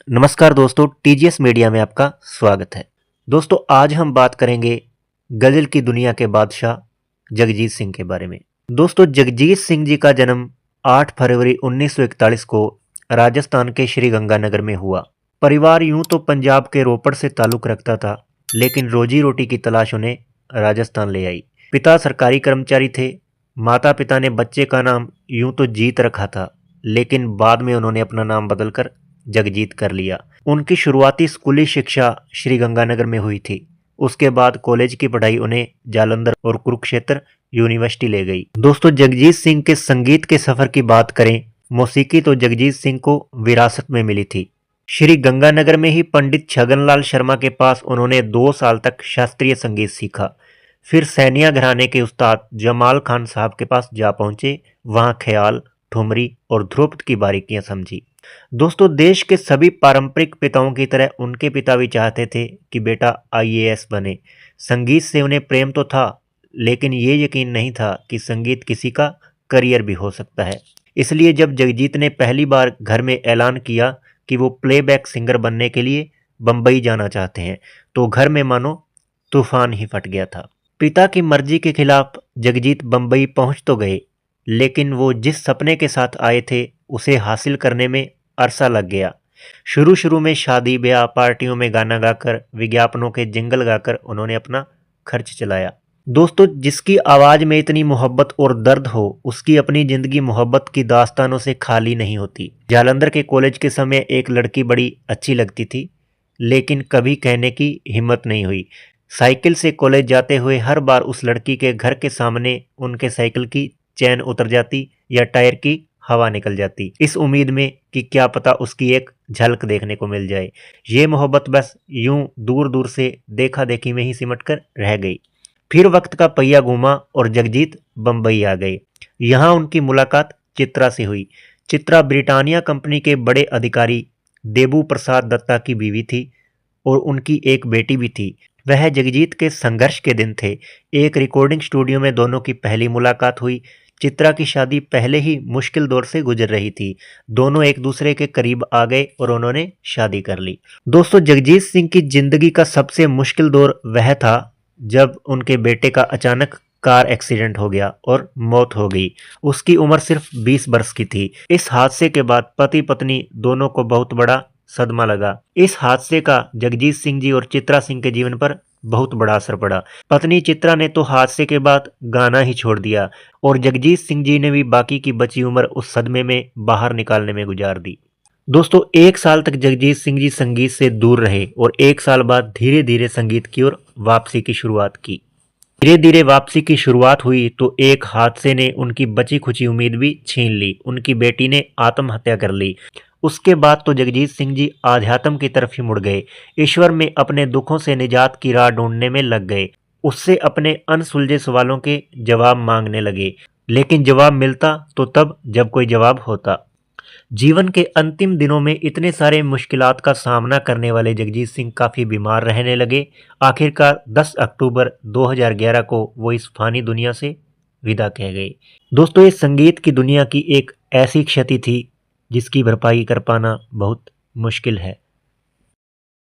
नमस्कार दोस्तों, TGS media में आपका स्वागत है। दोस्तों, आज हम बात करेंगे गज़ल की दुनिया के बादशाह जगजीत सिंह के बारे में। दोस्तों, जगजीत सिंह जी का जन्म 8 फरवरी 1941 को राजस्थान के श्री गंगानगर में हुआ। परिवार यूं तो पंजाब के रोपड़ से ताल्लुक़ रखता था, लेकिन रोजी रोटी की तलाश उन्हें राजस्थान ले आई। पिता सरकारी कर्मचारी थे। माता पिता ने बच्चे का नाम यूं तो जीत रखा था, लेकिन बाद में उन्होंने अपना नाम बदलकर जगजीत कर लिया। उनकी शुरुआती स्कूली शिक्षा श्री गंगानगर में हुई थी। उसके बाद कॉलेज की पढ़ाई उन्हें जालंधर और कुरुक्षेत्र यूनिवर्सिटी ले गई। दोस्तों, जगजीत सिंह के संगीत के सफ़र की बात करें, मौसीकी तो जगजीत सिंह को विरासत में मिली थी। श्री गंगानगर में ही पंडित छगनलाल शर्मा के पास उन्होंने 2 साल तक शास्त्रीय संगीत सीखा। फिर सैनिया घराने के उस्ताद जमाल खान साहब के पास जा पहुंचे। वहां ख्याल, ठुमरी और ध्रुपद की बारीकियां समझी। दोस्तों, देश के सभी पारंपरिक पिताओं की तरह उनके पिता भी चाहते थे कि बेटा आईएएस बने। संगीत से उन्हें प्रेम तो था, लेकिन ये यकीन नहीं था कि संगीत किसी का करियर भी हो सकता है। इसलिए जब जगजीत ने पहली बार घर में ऐलान किया कि वो प्लेबैक सिंगर बनने के लिए बम्बई जाना चाहते हैं, तो घर में मानो तूफान ही फट गया था। पिता की मर्जी के खिलाफ जगजीत बम्बई पहुंच तो गए, लेकिन वो जिस सपने के साथ आए थे उसे हासिल करने में अरसा लग गया। शुरू में शादी ब्याह पार्टियों में गाना गाकर, विज्ञापनों के जिंगल गाकर उन्होंने अपना खर्च चलाया। दोस्तों, जिसकी आवाज़ में इतनी मोहब्बत और दर्द हो, उसकी अपनी ज़िंदगी मोहब्बत की दास्तानों से खाली नहीं होती। जालंधर के कॉलेज के समय एक लड़की बड़ी अच्छी लगती थी, लेकिन कभी कहने की हिम्मत नहीं हुई। साइकिल से कॉलेज जाते हुए हर बार उस लड़की के घर के सामने उनके साइकिल की चैन उतर जाती या टायर की हवा निकल जाती, इस उम्मीद में कि क्या पता उसकी एक झलक देखने को मिल जाए। ये मोहब्बत बस यूं दूर दूर से देखा देखी में ही सिमट कर रह गई। फिर वक्त का पहिया घूमा और जगजीत बम्बई आ गए। यहाँ उनकी मुलाकात चित्रा से हुई। चित्रा ब्रिटानिया कंपनी के बड़े अधिकारी देबू प्रसाद दत्ता की बीवी थी और उनकी एक बेटी भी थी। वह जगजीत के संघर्ष के दिन थे। एक रिकॉर्डिंग स्टूडियो में दोनों की पहली मुलाकात हुई। चित्रा की शादी पहले ही मुश्किल दौर से गुजर रही थी। दोनों एक दूसरे के करीब आ गए और उन्होंने शादी कर ली। दोस्तों, जगजीत सिंह की जिंदगी का सबसे मुश्किल दौर वह था जब उनके बेटे का अचानक कार एक्सीडेंट हो गया और मौत हो गई। उसकी उम्र सिर्फ 20 वर्ष की थी। इस हादसे के बाद पति पत्नी दोनों को बहुत बड़ा सदमा लगा। इस हादसे का जगजीत सिंह जी और चित्रा सिंह के जीवन पर बहुत बड़ा असर पड़ा। पत्नी चित्रा ने तो हादसे के बाद गाना ही छोड़ दिया और जगजीत सिंह जी ने भी बाकी की बची उम्र उस सदमे में बाहर निकालने में गुजार दी। दोस्तों, 1 साल तक जगजीत सिंह जी संगीत से दूर रहे और 1 साल बाद धीरे धीरे संगीत की ओर वापसी की शुरुआत की। धीरे धीरे वापसी की शुरुआत हुई तो एक हादसे ने उनकी बची खुची उम्मीद भी छीन ली। उनकी बेटी ने आत्महत्या कर ली। उसके बाद तो जगजीत सिंह जी आध्यात्म की तरफ ही मुड़ गए। ईश्वर में अपने दुखों से निजात की राह ढूंढने में लग गए। उससे अपने अनसुलझे सवालों के जवाब मांगने लगे, लेकिन जवाब मिलता तो तब जब कोई जवाब होता। जीवन के अंतिम दिनों में इतने सारे मुश्किलात का सामना करने वाले जगजीत सिंह काफ़ी बीमार रहने लगे। आखिरकार 10 अक्टूबर 2011 को वो इस फानी दुनिया से विदा कह गए। दोस्तों, ये संगीत की दुनिया की एक ऐसी क्षति थी जिसकी भरपाई कर पाना बहुत मुश्किल है।